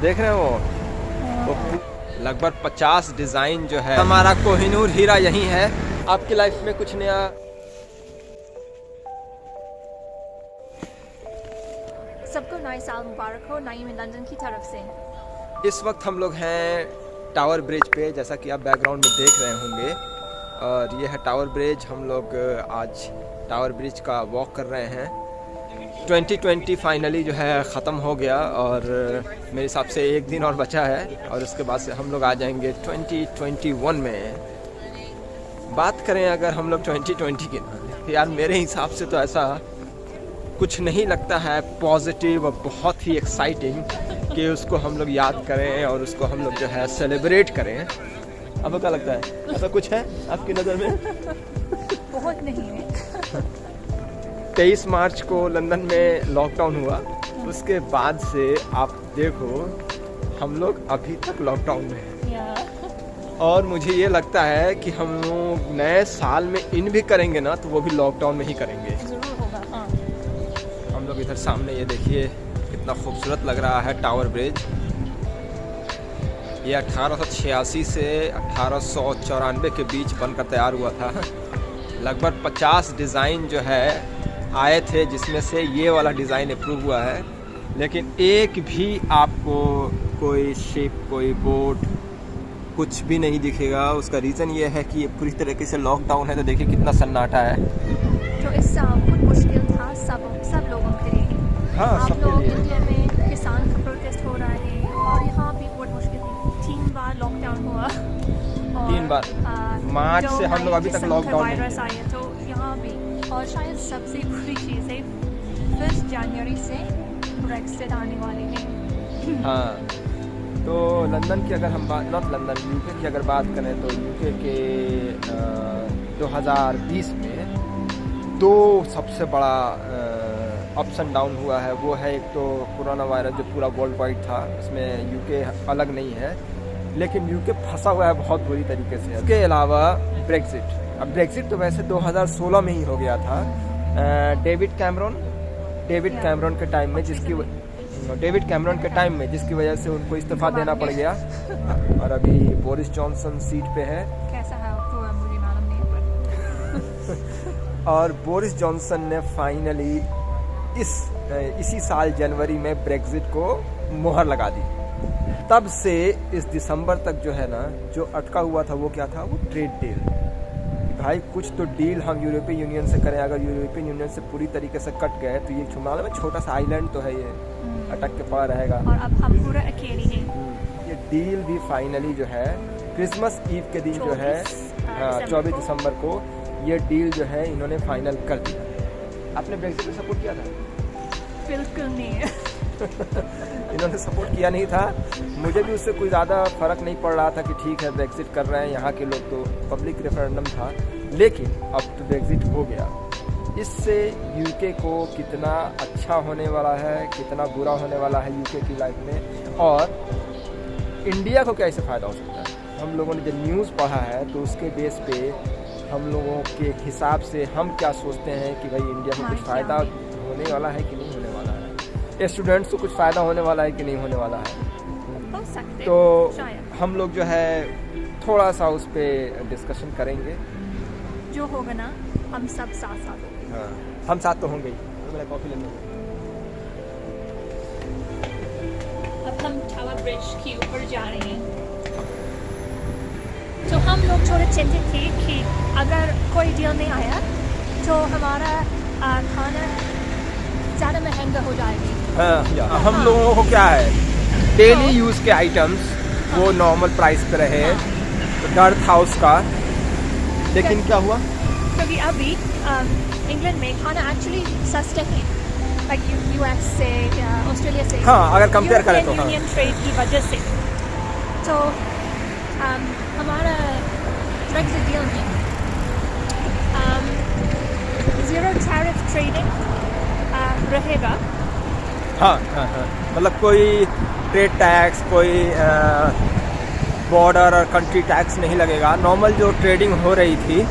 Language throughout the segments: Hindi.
देख रहे हो वो लगभग 50 डिज़ाइन जो है। हमारा कोहिनूर हीरा यही है। आपकी लाइफ में कुछ नया? सबको नए साल मुबारक हो नईम लंदन की तरफ से। इस वक्त हम लोग हैं टावर ब्रिज पे, जैसा कि आप बैकग्राउंड में देख रहे होंगे, और ये है टावर ब्रिज। हम लोग आज टावर ब्रिज का वॉक कर रहे हैं। 2020 फाइनली जो है ख़त्म हो गया और मेरे हिसाब से एक दिन और बचा है, और उसके बाद से हम लोग आ जाएंगे 2021 में। बात करें अगर हम लोग 2020 की ना, यार मेरे हिसाब से तो ऐसा कुछ नहीं लगता है पॉजिटिव और बहुत ही एक्साइटिंग कि उसको हम लोग याद करें और उसको हम लोग जो है सेलिब्रेट करें। आपको क्या लगता है, ऐसा कुछ है आपकी नज़र में? बहुत नहीं है। 23 मार्च को लंदन में लॉकडाउन हुआ, उसके बाद से आप देखो हम लोग अभी तक लॉकडाउन में हैं। और मुझे ये लगता है कि हम लोग नए साल में इन भी करेंगे ना तो वो भी लॉकडाउन में ही करेंगे। जरूर होगा। हाँ। हम लोग इधर सामने ये देखिए कितना खूबसूरत लग रहा है टावर ब्रिज। ये 1886 से 1894 के बीच बनकर तैयार हुआ था। लगभग 50 डिज़ाइन जो है आए थे, जिसमें से ये वाला डिज़ाइन अप्रूव हुआ है, लेकिन एक भी आपको कोई शिप, कोई बोट, कुछ भी नहीं दिखेगा। उसका रीज़न ये है कि ये पूरी तरीके से लॉकडाउन है। तो देखिए कितना सन्नाटा है। तो इस साल बहुत मुश्किल था सब लोगों के लिए। हाँ, आप सबके लोग लिए। इंडिया में किसान का प्रोटेस्ट हो रहा है और यहाँ भी बहुत मुश्किल थी। 3 बार लॉकडाउन हुआ और 3 बार मार्च से हम लोग अभी तक लॉकडाउन में वायरस आया तो यहाँ भी। और शायद सबसे बुरी चीज़ है 1 जनवरी से ब्रेक्सिट आने वाले हैं। हाँ, तो लंदन की अगर हम बात, नॉट लंदन, यूके की अगर बात करें तो यूके के 2020 में 2 सबसे बड़ा अप्स एंड डाउन हुआ है। वो है एक तो कोरोना वायरस जो पूरा वर्ल्ड वाइड था, उसमें यूके अलग नहीं है, लेकिन यूके फंसा हुआ है बहुत बुरी तरीके से। इसके अलावा ब्रेक्सिट। अब ब्रेक्सिट तो वैसे 2016 में ही हो गया था। डेविड कैमरन के टाइम में, जिसकी वजह से उनको इस्तीफा देना पड़ गया। और अभी बोरिस जॉनसन सीट पे है। कैसा है आपको मुझे मालूम नहीं पर और बोरिस जॉनसन ने फाइनली इसी साल जनवरी में ब्रेक्सिट को मोहर लगा दी। तब से इस दिसंबर तक जो है ना, जो अटका हुआ था वो क्या था, वो ट्रेड डील। भाई कुछ तो डील हम यूरोपियन यूनियन से करें। अगर यूरोपियन यूनियन से पूरी तरीके से कट गए तो ये मालूम है छोटा सा आइलैंड तो है, ये अटक के पड़ा रहेगा। और अब हम पूरा अकेले हैं। ये डील भी फाइनली जो है क्रिसमस ईव के दिन जो है 24 दिसंबर को ये डील जो है इन्होंने फाइनल कर दिया। आपने ब्रेक्सिट को सपोर्ट किया था? बिल्कुल नहीं। इन्होंने सपोर्ट किया नहीं था। मुझे भी उससे कोई ज़्यादा फ़र्क नहीं पड़ रहा था कि ठीक है ब्रेक्सिट कर रहे हैं यहाँ के लोग, तो पब्लिक रेफरेंडम था। लेकिन अब तो ब्रेक्सिट हो गया। इससे यूके को कितना अच्छा होने वाला है, कितना बुरा होने वाला है यूके की लाइफ में, और इंडिया को क्या इससे फ़ायदा हो सकता है। हम लोगों ने जब न्यूज़ पढ़ा है तो उसके बेस पे हम लोगों के हिसाब से हम क्या सोचते हैं कि भाई इंडिया को कुछ फ़ायदा होने वाला है कि नहीं होने वाला है, स्टूडेंट्स को कुछ फ़ायदा होने वाला है कि नहीं होने वाला है। तो हम लोग जो है थोड़ा सा उस पर डिस्कशन करेंगे। जो होगा ना हम सब साथ होंगे। हाँ, हम साथ तो होंगे ही। मेरा कॉफ़ी लेना होगा। अब हम टावर ब्रिज के ऊपर जा रहे हैं। तो हम लोग थोड़े चिंतित थे कि अगर कोई डील नहीं आया तो हमारा खाना ज़्यादा महंगा हो जाएगी। हाँ, हम लोगों को क्या है, डेली यूज़ के आइटम्स वो नॉर्मल प्राइस पे रहे, तो डर था उसका। लेकिन क्या हुआ, क्योंकि अभी इंग्लैंड में खाना एक्चुअली सस्ते हैं, लाइक यूएस से या ऑस्ट्रेलिया से। हाँ, अगर कंपेयर करें तो हाँ। यूनियन ट्रेड की वजह से तो हमारा ब्रेक्सिट डील में ज़ीरो टैरिफ ट्रेडिंग रहेगा। हाँ, मतलब कोई ट्रेड टैक्स, कोई बॉर्डर और कंट्री टैक्स नहीं लगेगा। नॉर्मल जो ट्रेडिंग हो रही थी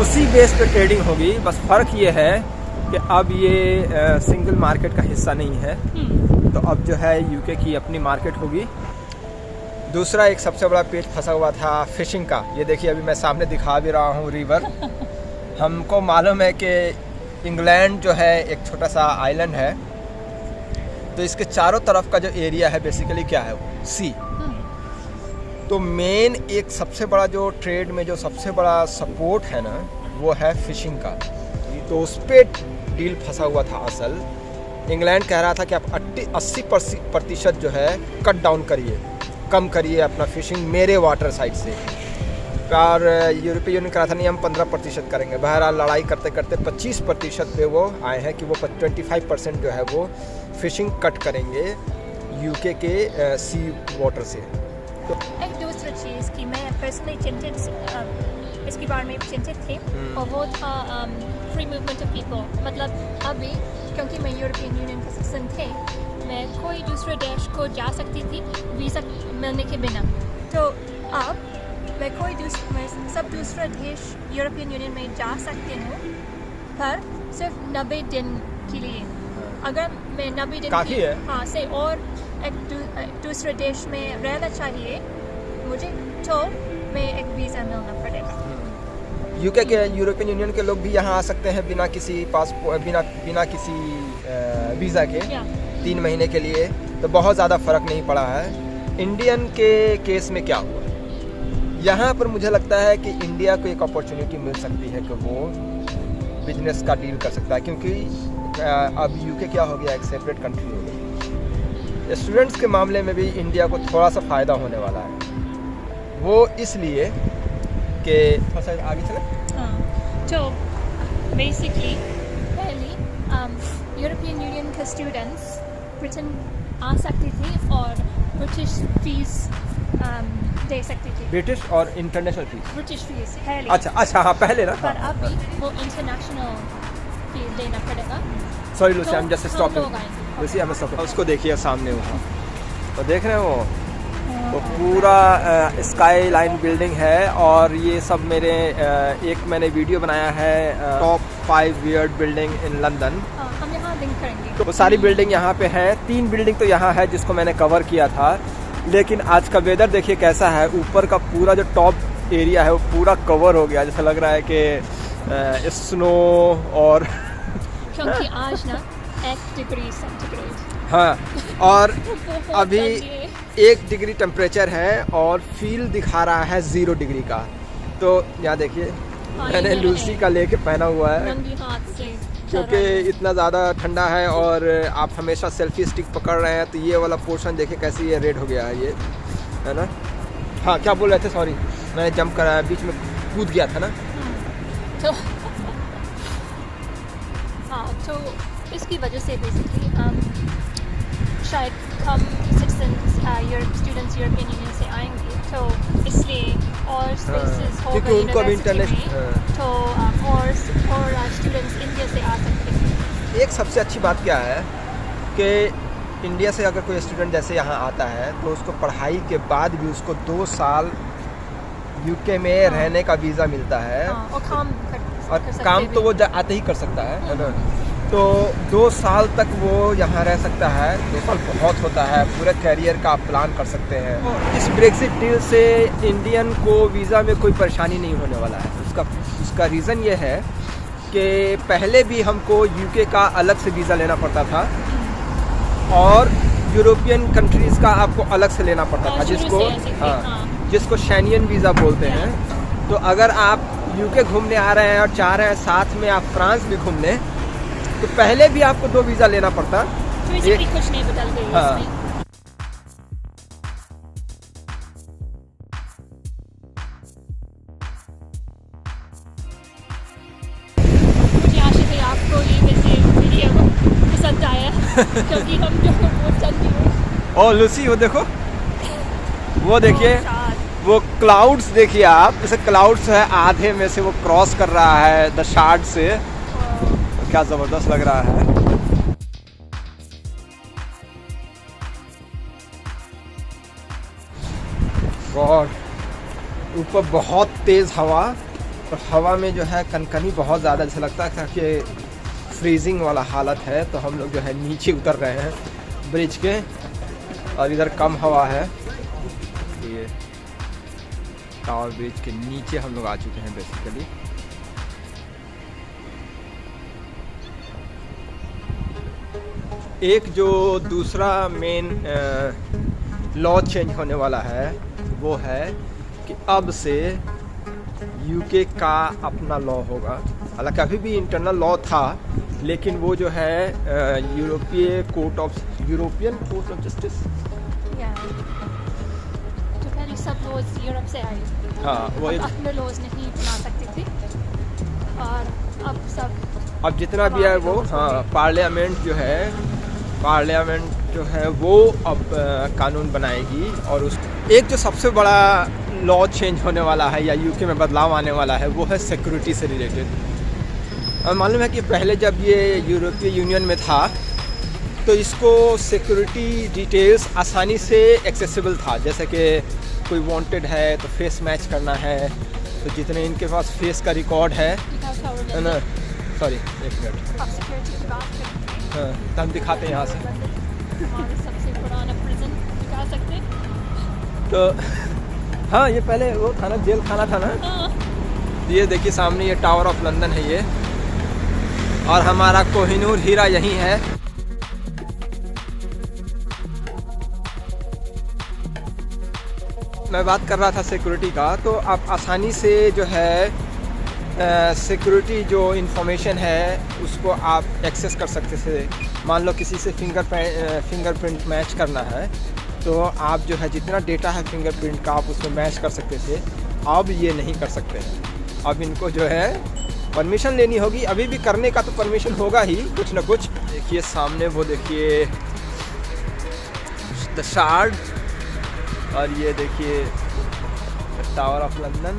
उसी बेस पे ट्रेडिंग होगी। बस फ़र्क ये है कि अब ये सिंगल मार्केट का हिस्सा नहीं है, तो अब जो है यूके की अपनी मार्केट होगी। दूसरा एक सबसे बड़ा पेच फंसा हुआ था फिशिंग का। ये देखिए अभी मैं सामने दिखा भी रहा हूँ रिवर। हमको मालूम है कि इंग्लैंड जो है एक छोटा सा आइलैंड है, तो इसके चारों तरफ का जो एरिया है बेसिकली क्या है, वो सी। तो मेन एक सबसे बड़ा जो ट्रेड में जो सबसे बड़ा सपोर्ट है ना, वो है फिशिंग का। तो उस पर डील फंसा हुआ था असल। इंग्लैंड कह रहा था कि आप 80% जो है कट डाउन करिए, कम करिए अपना फिशिंग मेरे वाटर साइड से। और यूरोपीय यूनियन कह रहा था नहीं हम 15% करेंगे। बहरहाल लड़ाई करते करते 25% पे वो आए हैं कि वो 25% जो है वो फिशिंग कट करेंगे यूके के सी वाटर से। तो एक दूसरी चीज़ की मैं पर्सनली चिंतित इसके बारे में चिंतित थी, और वो था फ्री मूवमेंट ऑफ पीपल। मतलब अभी क्योंकि मैं यूरोपियन यूनियन का सिटीजन थे, मैं कोई दूसरे देश को जा सकती थी वीज़ा मिलने के बिना। तो अब मैं सब दूसरे देश यूरोपियन यूनियन में जा सकती हूँ, पर सिर्फ 90 दिन के लिए। अगर मैं 90 दिन काफ़ी है। हाँ से और एक दूसरे देश में रहना चाहिए मुझे, तो मैं एक वीज़ा मिलना पड़ेगा। यूके के यूरोपियन यूनियन के लोग भी यहाँ आ सकते हैं बिना किसी पासपोर्ट, बिना किसी वीज़ा के 3 महीने के लिए। तो बहुत ज़्यादा फ़र्क नहीं पड़ा है। इंडियन के केस में क्या हुआ, यहाँ पर मुझे लगता है कि इंडिया को एक अपॉर्चुनिटी मिल सकती है कि वो बिजनेस का डील कर सकता है, क्योंकि अब यूके क्या हो गया, एक सेपरेट कंट्री हो गई। स्टूडेंट्स के मामले में भी इंडिया को थोड़ा सा फ़ायदा होने वाला है। वो इसलिए कि थोड़ा सा आगे चले। तो बेसिकली पहले यूरोपियन यूनियन के स्टूडेंट्स ब्रिटेन आ सकती थी और ब्रिटिश फीस दे सकती थी। ब्रिटिश और इंटरनेशनल फीस, ब्रिटिश फीस पहले। अच्छा हाँ पहले ना। पर अभी वो इंटरनेशनल फीस देना पड़ेगा। Sorry Lucy, I am just हम स्टॉपिंग। लोग आएंगे। Lucy I am stopping. उसको देखिए सामने वहाँ, तो देख रहे हो वो पूरा स्काई लाइन बिल्डिंग है। और ये सब मैंने वीडियो बनाया है top 5 weird building in London. हम यहाँ लिंक करेंगे। तो वो सारी बिल्डिंग यहाँ पे है। 3 बिल्डिंग तो यहाँ है जिसको मैंने कवर किया था, लेकिन आज का वेदर देखिए कैसा है। ऊपर का पूरा जो टॉप एरिया है वो पूरा कवर हो गया, जैसा लग रहा है कि स्नो और क्योंकि आज ना 1 डिग्री सेंटीग्रेड। हाँ, और अभी 1 डिग्री टेम्परेचर है और फील दिखा रहा है 0 डिग्री का। तो यहाँ देखिए मैंने लूसी का लेके पहना हुआ है, नंगी हाथ से, क्योंकि इतना ज़्यादा ठंडा है। और आप हमेशा सेल्फी स्टिक पकड़ रहे हैं, तो ये वाला पोर्शन देखिए कैसे ये रेड हो गया है, ये है ना। हाँ क्या बोल रहे थे, सॉरी मैंने जंप कराया, बीच में कूद गया था ना। तो हाँ, तो इसकी वजह से बेसिकली शायद कम सिटीजन्स स्टूडेंट्स यूरोपियन यूनियन से आएंगे, तो इसलिए और स्पेसेस हो क्योंकि गए उनको भी यूनिवर्सिटी में, तो और स्टूडेंट्स इंडिया से आ सकते हैं। एक सबसे अच्छी बात क्या है कि इंडिया से अगर कोई स्टूडेंट जैसे यहाँ आता है, तो उसको पढ़ाई के बाद भी उसको 2 साल यूके में रहने का वीज़ा मिलता है। और काम तो वो आते ही कर सकता है ना। तो 2 साल तक वो यहाँ रह सकता है। 2 साल बहुत होता है, पूरे करियर का आप प्लान कर सकते हैं। इस ब्रेक्सिट डील से इंडियन को वीज़ा में कोई परेशानी नहीं होने वाला है। उसका रीज़न ये है कि पहले भी हमको यूके का अलग से वीज़ा लेना पड़ता था और यूरोपियन कंट्रीज़ का आपको अलग से लेना पड़ता था, जिसको शेंगेन वीज़ा बोलते हैं। तो अगर आप यूके घूमने आ रहे हैं और चाह रहे हैं साथ में आप फ्रांस भी घूम लें, तो पहले भी आपको 2 वीज़ा लेना पड़ता। तो कुछ नहीं बदल गई इसमें। मुझे आशा है आपको ये वैसे वीडियो पसंद आया क्योंकि हम जो बहुत जल्दी हैं। और लूसी वो देखो, वो देखिए वो क्लाउड्स देखिए आप, जैसे क्लाउड्स है आधे में से वो क्रॉस कर रहा है द शार्ड से। क्या ज़बरदस्त लग रहा है। गॉड, ऊपर बहुत तेज़ हवा, और हवा में जो है कनकनी बहुत ज़्यादा, जैसे लगता है कि फ्रीजिंग वाला हालत है, तो हम लोग जो है नीचे उतर रहे हैं ब्रिज के, और इधर कम हवा है। ये टावर ब्रिज के नीचे हम लोग आ चुके हैं बेसिकली। एक जो दूसरा मेन लॉ चेंज होने वाला है वो है कि अब से यूके का अपना लॉ होगा। हालांकि अभी भी इंटरनल लॉ था, लेकिन वो जो है यूरोपियन कोर्ट ऑफ जस्टिस, जो पहले सब लॉज यूरोप से आए, हाँ वो अब अपने लॉज नहीं बना सकते थे, और अब सब अब जितना भी है वो, हाँ पार्लियामेंट जो है वो अब कानून बनाएगी। और उस एक जो सबसे बड़ा लॉ चेंज होने वाला है या यूके में बदलाव आने वाला है वो है सिक्योरिटी से रिलेटेड। और मालूम है कि पहले जब ये यूरोपीय यूनियन में था तो इसको सिक्योरिटी डिटेल्स आसानी से एक्सेसिबल था, जैसे कि कोई वांटेड है तो फेस मैच करना है, तो जितने इनके पास फेस का रिकॉर्ड है ना, सॉरी एक मिनट, आप सिक्योरिटी की बात करते हैं, हाँ तो हम दिखाते हैं यहाँ से। हमारे सबसे पुराना प्रिजन दिखा सकते हैं। तो हाँ ये पहले वो था ना, जेल खाना था ना। ये देखिए सामने ये टावर ऑफ लंदन है ये, और हमारा कोहिनूर हीरा यहीं है। मैं बात कर रहा था सिक्योरिटी का, तो आप आसानी से जो है सिक्योरिटी जो इंफॉर्मेशन है उसको आप एक्सेस कर सकते थे। मान लो किसी से फिंगरप्रिंट मैच करना है तो आप जो है जितना डेटा है फिंगरप्रिंट का आप उसमें मैच कर सकते थे, अब ये नहीं कर सकते हैं। अब इनको जो है परमिशन लेनी होगी, अभी भी करने का तो परमिशन होगा ही कुछ ना कुछ। देखिए सामने वो देखिए द शार्ड, और ये देखिए टावर ऑफ लंदन।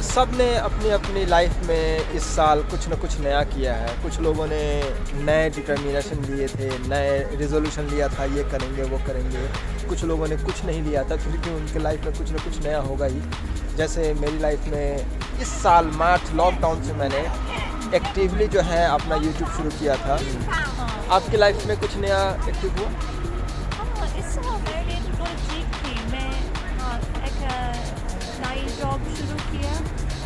सब ने अपनी अपनी लाइफ में इस साल कुछ न कुछ नया किया है। कुछ लोगों ने नए डिटर्मिनेशन लिए थे, नए रिजोल्यूशन लिया था, ये करेंगे वो करेंगे। कुछ लोगों ने कुछ नहीं लिया था, फिर भी उनके लाइफ में कुछ न कुछ नया होगा ही। जैसे मेरी लाइफ में इस साल मार्च लॉकडाउन से मैंने एक्टिवली जो है अपना यूट्यूब शुरू किया था। आपकी लाइफ में कुछ नया एक्टिव हुआ? इस साल मेरे लिए थोड़ी ठीक थी। मैं एक नई जॉब शुरू किया,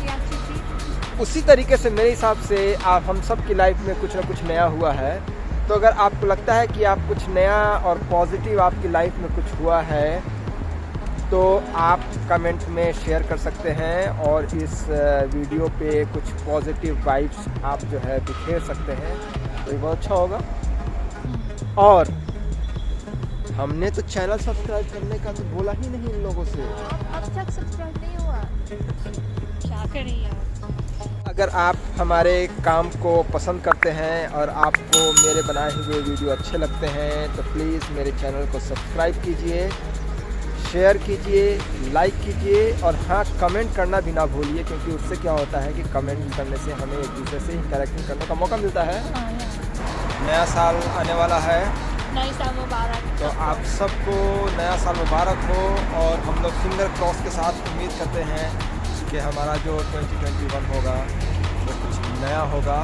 ये अच्छी थी। उसी तरीके से मेरे हिसाब से आप हम सब की लाइफ में कुछ ना कुछ नया हुआ है। तो अगर आपको लगता है कि आप कुछ नया और पॉजिटिव आपकी लाइफ में कुछ हुआ है तो आप कमेंट में शेयर कर सकते हैं, और इस वीडियो पे कुछ पॉजिटिव वाइब्स आप जो है बिखेर सकते हैं, तो ये बहुत अच्छा होगा। और हमने तो चैनल सब्सक्राइब करने का तो बोला ही नहीं इन लोगों से। अब तक सब्सक्राइब नहीं हुआ, क्या करें यार। अगर आप हमारे काम को पसंद करते हैं और आपको मेरे बनाए हुए वीडियो अच्छे लगते हैं तो प्लीज़ मेरे चैनल को सब्सक्राइब कीजिए, शेयर कीजिए, लाइक कीजिए, और हाँ कमेंट करना भी ना भूलिए, क्योंकि उससे क्या होता है कि कमेंट करने से हमें एक दूसरे से इंटरेक्शन करने का मौका मिलता है। नया साल आने वाला है, नई साल मुबारक। तो आप सबको नया साल मुबारक हो। और हम लोग फिंगर क्रॉस के साथ उम्मीद करते हैं कि हमारा जो 2021 होगा वो कुछ नया होगा,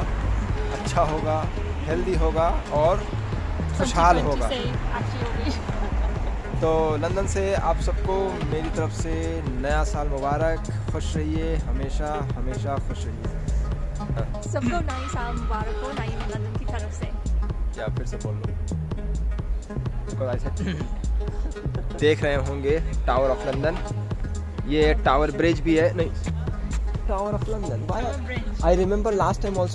अच्छा होगा, हेल्दी होगा और खुशहाल होगा। तो लंदन से आप सबको मेरी तरफ से नया साल मुबारक। खुश रहिए, हमेशा हमेशा खुश रहिए। सबको नई साल मुबारक हो, नई लंदन की तरफ से। या फिर से बोल लो। देख रहे होंगे टावर ऑफ लंदन, ये टावर ब्रिज भी है, नहीं tower of London. I remember last time also